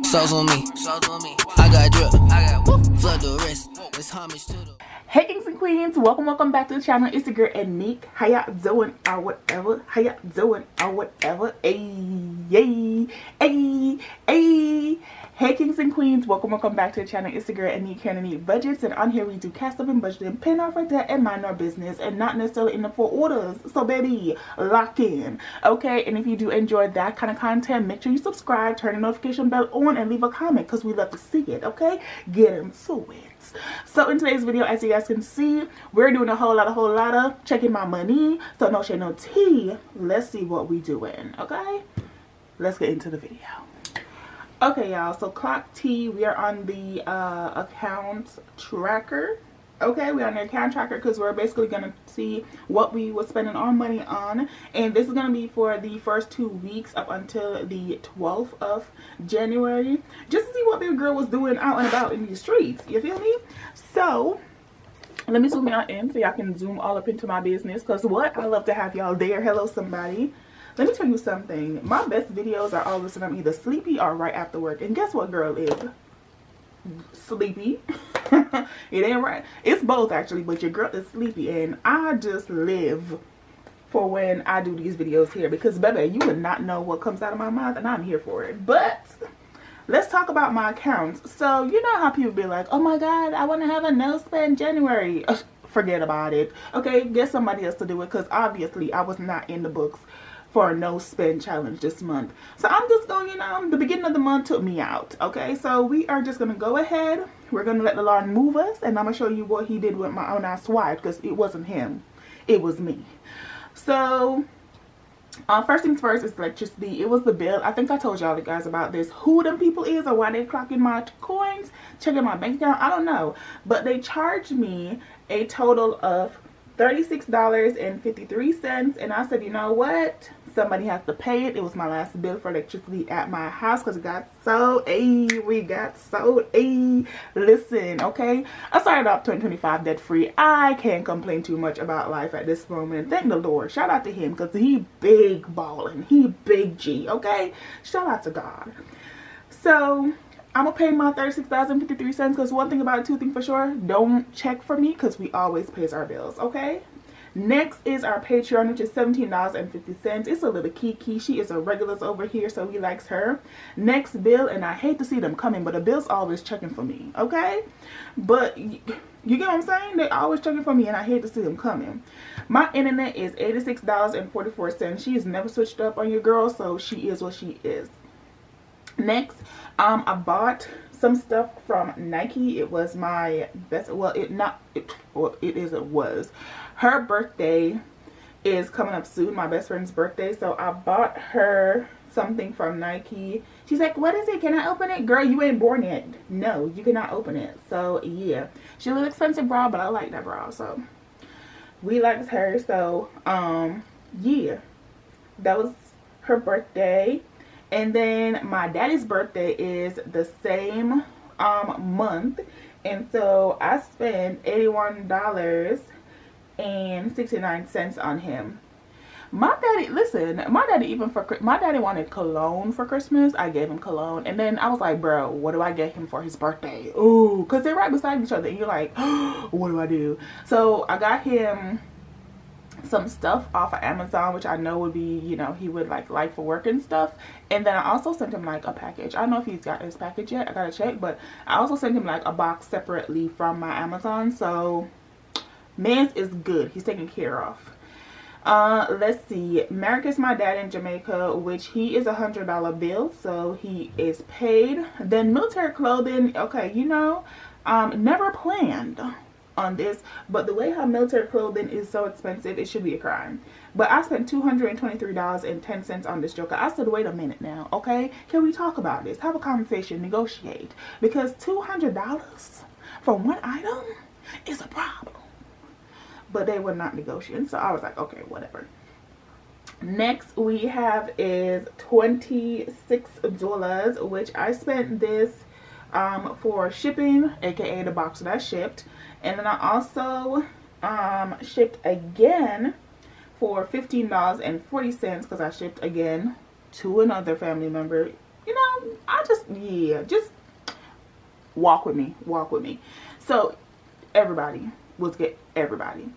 Sauce on me. I got drip. Flood the rest. It's homage to the. Hey kings and queens, welcome back to the channel. It's the girl Anique. How y'all doing or whatever? How y'all doing or whatever? Ayy. Hey kings and queens, welcome back to the channel. It's the girl Anique here, Anique Budgets, and on here we do cash up and budgeting, paying off our debt, and mind our business, and not necessarily in the full orders. So baby, lock in, okay? And if you do enjoy that kind of content, make sure you subscribe, turn the notification bell on, and leave a comment because we love to see it, okay? Get into it. So in today's video, as you guys can see, we're doing a whole lot of checking my money. So no shade, no tea. Let's see what we doing, okay? Let's get into the video. Okay, y'all, so clock T, we are on the account tracker. Okay, we're on the account tracker because we're basically going to see what we were spending our money on. And this is going to be for the first 2 weeks up until the 12th of January. Just to see what baby girl was doing out and about in these streets. You feel me? So, let me zoom y'all in so y'all can zoom all up into my business. Because what? I love to have y'all there. Hello, somebody. Let me tell you something. My best videos are always when I'm either sleepy or right after work. And guess what girl is? Sleepy. It ain't right. It's both actually, but your girl is sleepy, and I just live for when I do these videos here because baby, you would not know what comes out of my mouth, and I'm here for it. But let's talk about my accounts. So you know how people be like, oh my god, I want to have a no spend January. Forget about it. Okay, get somebody else to do it because obviously I was not in the books for a no spend challenge this month. So I'm just going, you know, the beginning of the month took me out. Okay, so we are just gonna go ahead. We're gonna let the Lord move us, and I'm gonna show you what he did with my own ass wife because it wasn't him, it was me. So first things first is electricity. It was the bill. I think I told y'all guys about this, who them people is or why they clocking my coins, checking my bank account. I don't know, but they charged me a total of $36.53, and I said, you know what, somebody has to pay it. It was my last bill for electricity at my house because it got so listen, okay, I started off 2025 debt free. I can't complain too much about life at this moment. Thank the Lord. Shout out to him because he big ballin', he big G, okay? Shout out to God. So I'm gonna pay my $36.53 because one thing about it, two things for sure, don't check for me because we always pays our bills, okay? Next is our Patreon, which is $17.50. It's a little Kiki. She is a regular over here, so we likes her. Next bill, and I hate to see them coming, but the bill's always checking for me, okay? But you get what I'm saying? They're always checking for me, and I hate to see them coming. My internet is $86.44. She has never switched up on your girl, so she is what she is. Next, I bought some stuff from Nike. It was my best, well, it was her birthday is coming up soon, my best friend's birthday, so I bought her something from Nike. She's like, what is it, can I open it? Girl, you ain't born yet. No, you cannot open it. So yeah, she's a little expensive bra, but I like that bra, so we liked her. So yeah, that was her birthday. And then my daddy's birthday is the same month, and so I spent $81.69 on him. My daddy, listen, my daddy wanted cologne for Christmas. I gave him cologne, and then I was like, bro, what do I get him for his birthday? Ooh, because they're right beside each other, and you're like, oh, what do I do? So I got him some stuff off of Amazon, which I know would be, you know, he would like for work and stuff. And then I also sent him like a package. I don't know if he's got his package yet, I gotta check, but I also sent him like a box separately from my Amazon. So man's is good, he's taken care of. Let's see, Marcus, my dad in Jamaica, which he is $100 bill, so he is paid. Then military clothing, okay, you know, never planned on this, but the way how military clothing is so expensive, it should be a crime. But I spent $223.10 on this joker. I said, wait a minute now, okay, can we talk about this, have a conversation, negotiate, because $200 for one item is a problem. But they were not negotiating, so I was like, okay, whatever. Next we have is $26, which I spent this for shipping, aka the box that I shipped. And then I also shipped again for $15.40 because I shipped again to another family member. you know, I just, yeah, just walk with me, walk with me. So everybody was get everybody.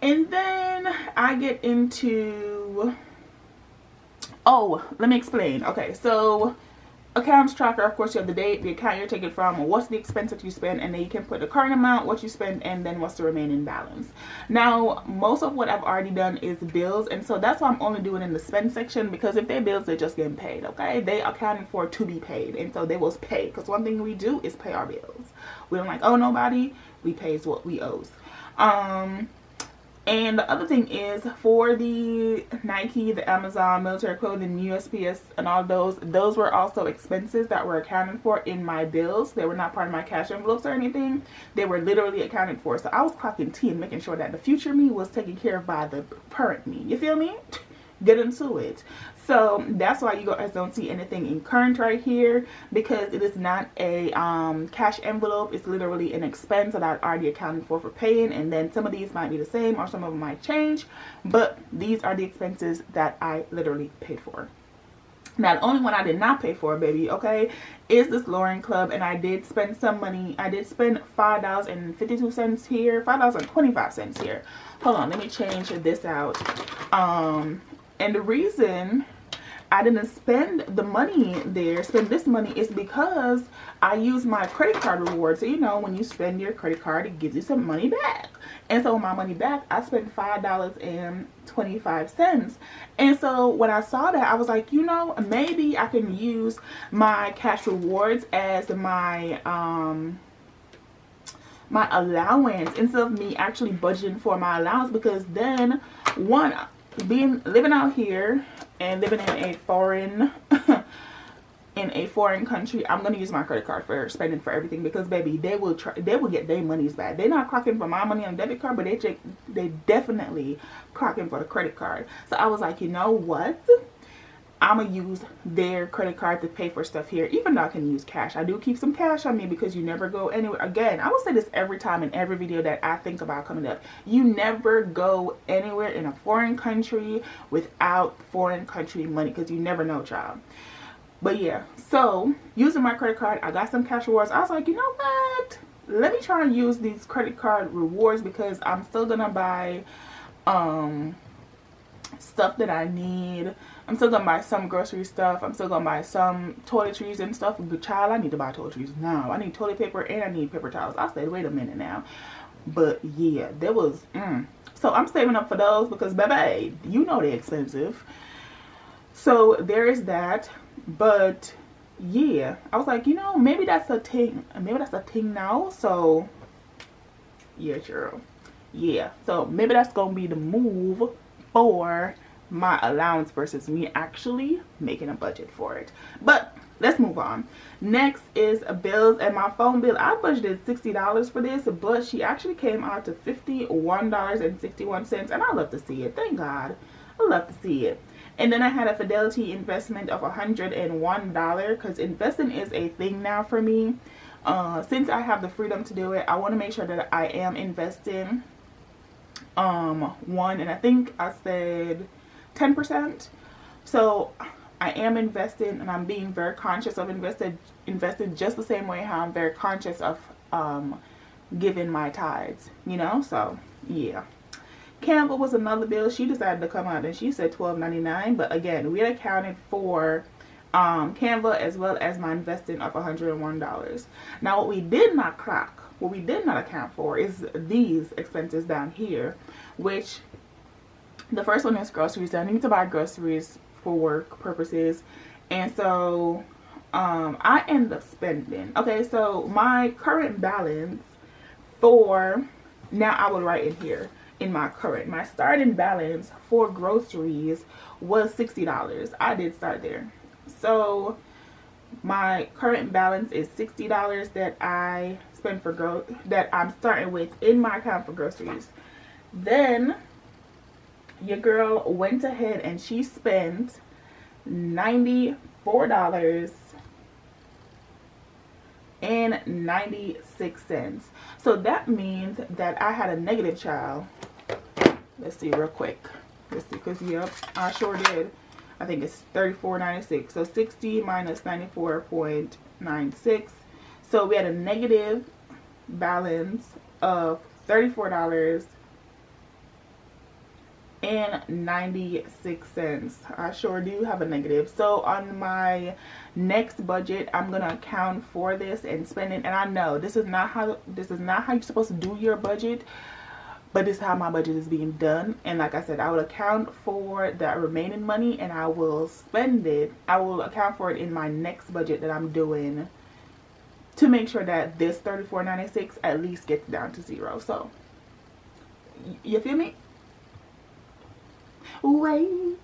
And then I get into, oh, let me explain. Okay, so accounts tracker, of course, you have the date, the account you're taking from, what's the expense that you spend, and then you can put the current amount, what you spend, and then what's the remaining balance. Now, most of what I've already done is bills, and so that's why I'm only doing in the spend section, because if they're bills, they're just getting paid, okay? They accounted for to be paid, and so they will pay, because one thing we do is pay our bills. We don't like owe nobody, we pays what we owes. And the other thing is, for the Nike, the Amazon, military clothing, USPS, and all those were also expenses that were accounted for in my bills. They were not part of my cash envelopes or anything. They were literally accounted for. So I was clocking T and making sure that the future me was taken care of by the current me. You feel me? Get into it. So that's why you guys don't see anything in current right here, because it is not a cash envelope. It's literally an expense that I already accounted for paying, and then some of these might be the same or some of them might change, but these are the expenses that I literally paid for. Now, the only one I did not pay for, baby, okay, is this Lauren Club, and I did spend some money. I did spend $5.52 here, $5.25 here. Hold on, let me change this out. And the reason I didn't spend the money there, spend this money, is because I use my credit card rewards. So, you know, when you spend your credit card, it gives you some money back. And so my money back, I spent $5.25. And so when I saw that, I was like, you know, maybe I can use my cash rewards as my my allowance instead of me actually budgeting for my allowance, because then, one, living out here and living in a foreign country, I'm gonna use my credit card for spending for everything, because baby, they will get their monies back. They're not clocking for my money on debit card, but they definitely clocking for the credit card. So I was like, you know what, I'm gonna use their credit card to pay for stuff here, even though I can use cash. I do keep some cash on me, because you never go anywhere. Again, I will say this every time in every video that I think about coming up. You never go anywhere in a foreign country without foreign country money, because you never know, child. But yeah, so using my credit card, I got some cash rewards. I was like, you know what? Let me try and use these credit card rewards, because I'm still gonna buy stuff that I need. I'm still gonna buy some grocery stuff. I'm still gonna buy some toiletries and stuff. Good child, I need to buy toiletries now. I need toilet paper and I need paper towels. I said, wait a minute now. But yeah, there was so I'm saving up for those, because baby, you know they're expensive. So there is that. But yeah, I was like, you know, maybe that's a thing. Maybe that's a thing now. So yeah, girl. Yeah, so maybe that's gonna be the move for my allowance versus me actually making a budget for it. But let's move on. Next is bills, and my phone bill. I budgeted $60 for this, but she actually came out to $51.61, and I love to see it. Thank God, I love to see it. And then I had a Fidelity investment of $101, because investing is a thing now for me. Since I have the freedom to do it, I want to make sure that I am investing and I think I said 10%. So I am investing, and I'm being very conscious of investing just the same way how I'm very conscious of giving my tithes, you know. So yeah. Canva was another bill. She decided to come out and she said $12.99, but again, we had accounted for Canva as well as my investing of $101. Now what we did not account for is these expenses down here, which the first one is groceries. I need to buy groceries for work purposes, and so I end up spending, okay, so my current balance for, now I will write in here in my starting balance for groceries was $60. I did start there. So my current balance is $60 that I spend for that I'm starting with in my account for groceries. Then your girl went ahead and she spent $94.96. So that means that I had a negative, child. Let's see real quick. Let's see, because yep, I sure did. I think it's $34.96. So 60 minus 94.96. So we had a negative balance of $34.96. I sure do have a negative. So on my next budget, I'm gonna account for this and spend it. And I know this is not how you're supposed to do your budget, but this is how my budget is being done. And like I said, I will account for that remaining money and I will spend it. I will account for it in my next budget that I'm doing to make sure that this $34.96 at least gets down to zero. So you feel me? Wait,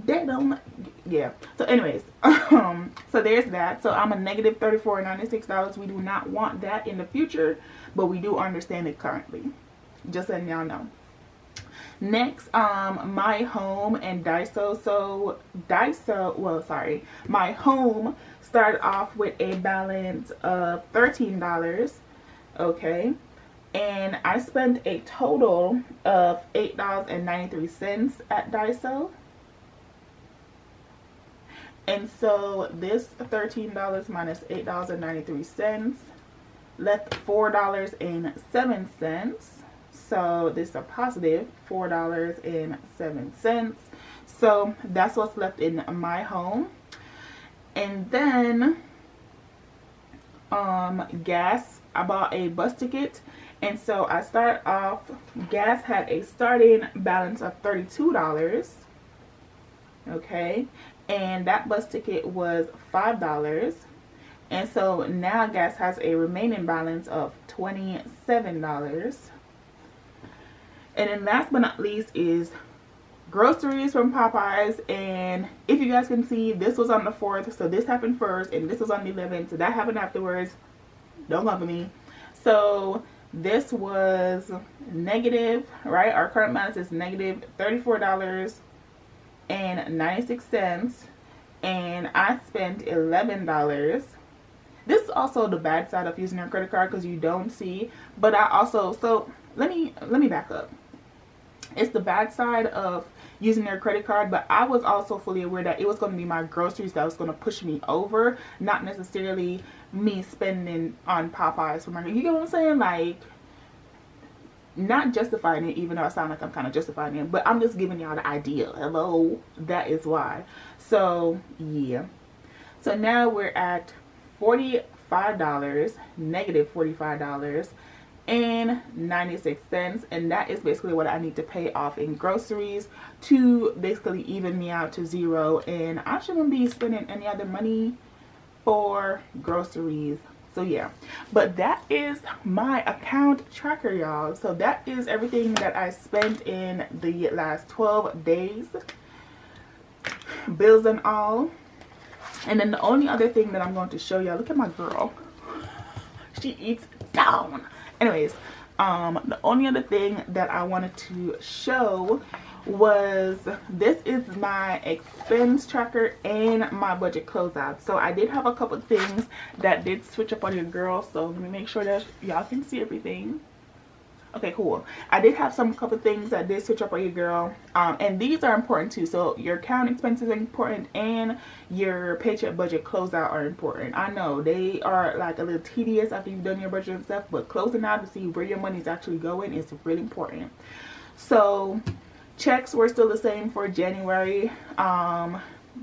that don't, yeah. So anyways, so there's that. So I'm a negative $34.96. We do not want that in the future, but we do understand it currently. Just letting y'all know. Next, my home and Daiso. So my home started off with a balance of $13. Okay, and I spent a total of $8.93 at Daiso. And so this $13 minus $8.93 left $4.07. So this is a positive $4.07. So that's what's left in my home. And then gas, I bought a bus ticket, and so I started off, gas had a starting balance of $32. Okay, and that bus ticket was $5. And so now gas has a remaining balance of $27. And then last but not least is groceries from Popeyes. And if you guys can see, this was on the 4th, so this happened first, and this was on the 11th, so that happened afterwards. Don't love me. So this was negative, right? Our current balance is negative $34.96, and I spent $11. This is also the bad side of using your credit card, because you don't see. But I also, so let me back up. It's the bad side of using their credit card, but I was also fully aware that it was going to be my groceries that was going to push me over, not necessarily me spending on Popeyes for my, you get what I'm saying? Like, not justifying it, even though I sound like I'm kind of justifying it, but I'm just giving y'all the idea. Hello, that is why. So yeah, so now we're at $45, negative $45 and 96 cents, and that is basically what I need to pay off in groceries to basically even me out to zero. And I shouldn't be spending any other money for groceries. So yeah, but that is my account tracker, y'all. So that is everything that I spent in the last 12 days, bills and all. And then the only other thing that I'm going to show y'all, look at my girl, she eats down. Anyways, the only other thing that I wanted to show was, this is my expense tracker and my budget closeout. So I did have a couple of things that did switch up on your girl, so let me make sure that y'all can see everything. Okay, cool. I did have some couple things that did switch up on your girl, and these are important too. So your account expenses are important, and your paycheck budget closeout are important. I know they are like a little tedious after you've done your budget and stuff, but closing out to see where your money is actually going is really important. So checks were still the same for January.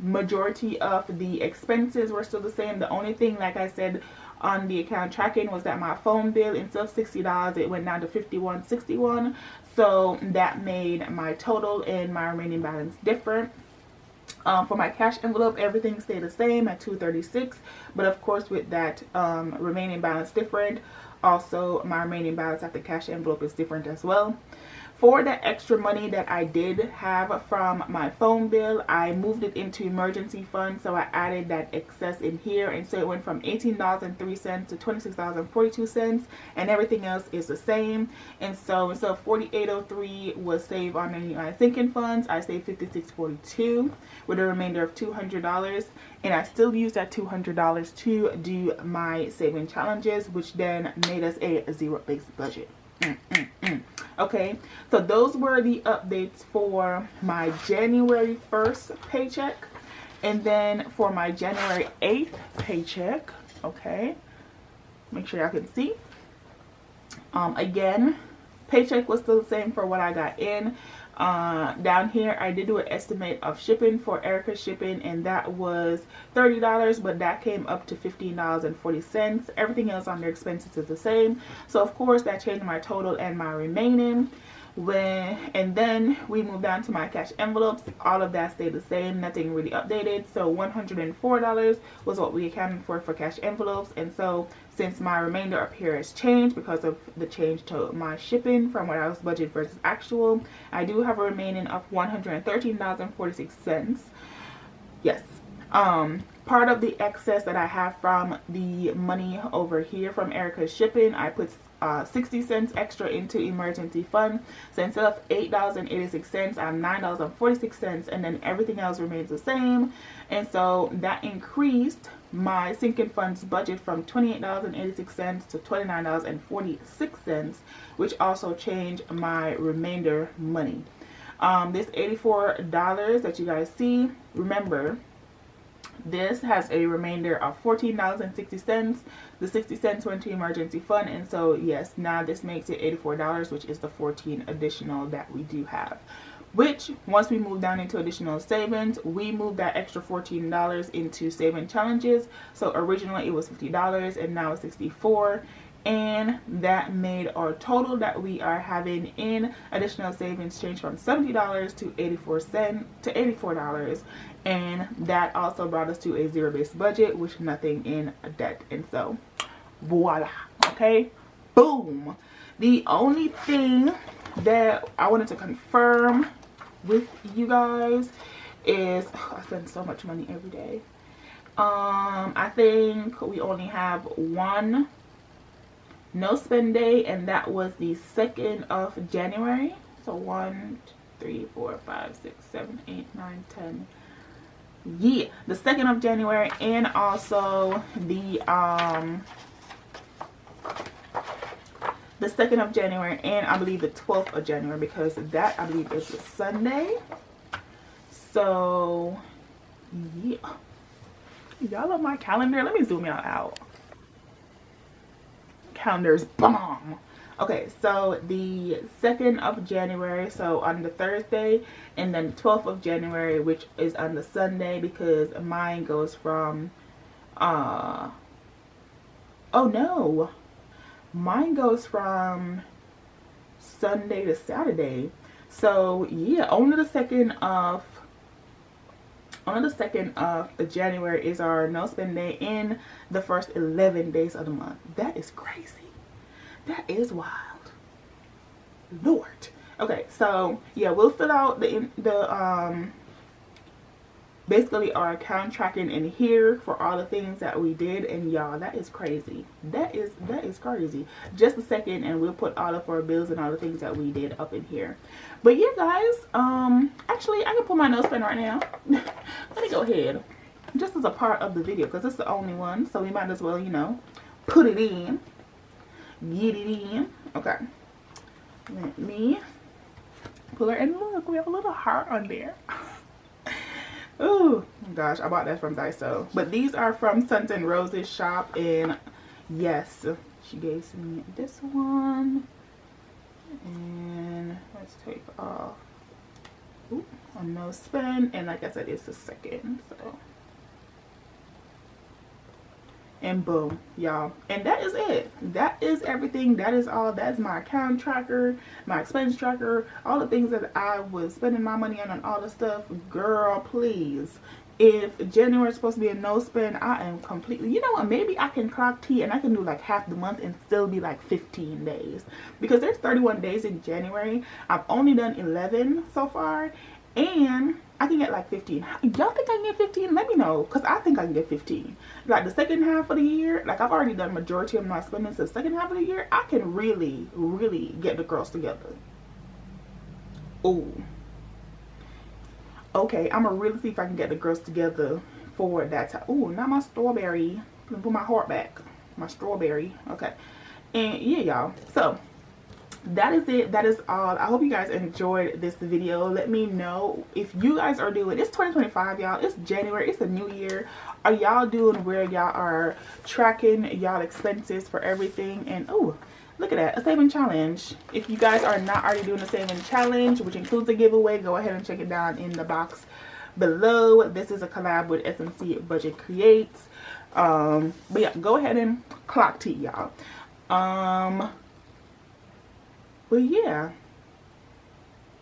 Majority of the expenses were still the same. The only thing, like I said, on the account tracking was that my phone bill, instead of $60, it went down to $51.61. So that made my total and my remaining balance different. For my cash envelope, everything stayed the same at $236, but of course with that remaining balance different, also my remaining balance at the cash envelope is different as well. For that extra money that I did have from my phone bill, I moved it into emergency fund, so I added that excess in here, and so it went from $18.03 to $26.42, and everything else is the same. And so instead of $48.03 was saved on my sinking funds, I saved $56.42 with a remainder of $200, and I still use that $200 to do my saving challenges, which then made us a zero-based budget. Okay, so those were the updates for my January 1st paycheck. And then for my January 8th paycheck, okay, make sure y'all can see. Again, paycheck was still the same for what I got in. Down here I did do an estimate of shipping for Erica's shipping, and that was $30, but that came up to $15.40. Everything else on their expenses is the same, so of course that changed my total and my remaining. And then we moved down to my cash envelopes. All of that stayed the same, nothing really updated. So $104 was what we accounted for cash envelopes. And so since my remainder up here has changed because of the change to my shipping from what I was budgeted versus actual, I do have a remaining of $113.46. Yes. Part of the excess that I have from the money over here from Erica's shipping, I put 60 cents extra into emergency fund. So instead of $8.86, I'm $9.46, and then everything else remains the same. And so that increased my sinking funds budget from $28.86 to $29.46, which also changed my remainder money. This $84 that you guys see, remember, this has a remainder of $14.60. The 60 cents went to emergency fund, and so yes, now this makes it $84, which is the 14 additional that we do have. Which, once we move down into additional savings, we moved that extra $14 into saving challenges. So originally it was $50, and now it's $64. And that made our total that we are having in additional savings change from $70 to $84, and that also brought us to a zero-based budget with nothing in debt. And so voila, okay, boom. The only thing that I wanted to confirm with you guys is I spend so much money every day. I think we only have one no spend day, and that was the 2nd of January. So 1, 2, 3, 4, 5, 6, 7, 8, 9, 10. Yeah, the 2nd of January, and also the 2nd of January, and I believe the 12th of January, because that I believe is a Sunday. So yeah, y'all on my calendar, let me zoom y'all out. Calendar's bomb. Okay, so the 2nd of January, so on the Thursday, and then the 12th of January, which is on the Sunday, because mine goes from oh no, mine goes from Sunday to Saturday. So yeah, only the 2nd of January is our no spend day in the first 11 days of the month. That is crazy. That is wild. Lord. Okay, so yeah, we'll fill out the basically our account tracking in here for all the things that we did, and y'all, that is crazy. That is crazy. Just a second and we'll put all of our bills and all the things that we did up in here. But yeah, guys, actually I can put my no spend right now. Let me go ahead, just as a part of the video, because it's the only one, so we might as well, you know, put it in, get it in. Okay, let me pull her, and look, we have a little heart on there. Oh gosh, I bought that from Daiso, but these are from Suns and Roses shop, and yes, she gave me this one, and let's take off a no spend, and like I said, it's the 2nd, so, and boom, y'all, and that is it. That is everything. That is all. That's my account tracker, my expense tracker, all the things that I was spending my money on, and all the stuff. Girl, please, if January is supposed to be a no spend, I am completely, you know what, maybe I can clock T and I can do like half the month and still be like 15 days, because there's 31 days in January. I've only done 11 so far, and I can get like 15. Y'all think I can get 15? Let me know, because I think I can get 15. Like the second half of the year, like I've already done majority of my spending, so the second half of the year, I can really, really get the girls together. Oh. Okay, I'm gonna really see if I can get the girls together for that time. Oh, not my strawberry. Put my heart back. My strawberry. Okay. And yeah, y'all. So that is it. That is all. I hope you guys enjoyed this video. Let me know if you guys are doing, it's 2025, y'all. It's January. It's a new year. Are y'all doing where y'all are tracking y'all expenses for everything? And oh, look at that, a saving challenge. If you guys are not already doing a saving challenge, which includes a giveaway, go ahead and check it down in the box below. This is a collab with SMC Budget Creates. But yeah, go ahead and clock T, y'all. But yeah,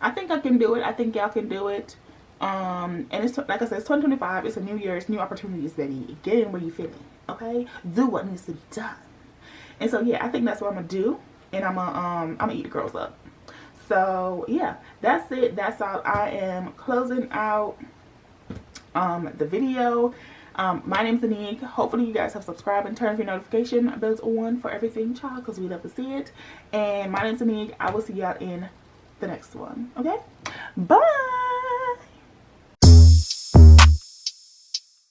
I think I can do it. I think y'all can do it. And it's, like I said, it's 2025. It's a new year. It's new opportunities, baby. Get in where you feeling, okay? Do what needs to be done. And so yeah, I think that's what I'm gonna do. And I'm gonna eat the girls up. So yeah, that's it. That's all. I am closing out the video. My name's Anique. Hopefully you guys have subscribed and turned your notification bells on for everything, child, because we love to see it. And my name's Anique. I will see y'all in the next one. Okay, bye.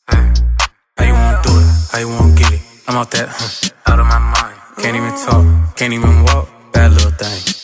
How you wanna do it? How you wanna get it? I'm out that, out of my mind. Can't even talk, can't even walk. Bad little thing.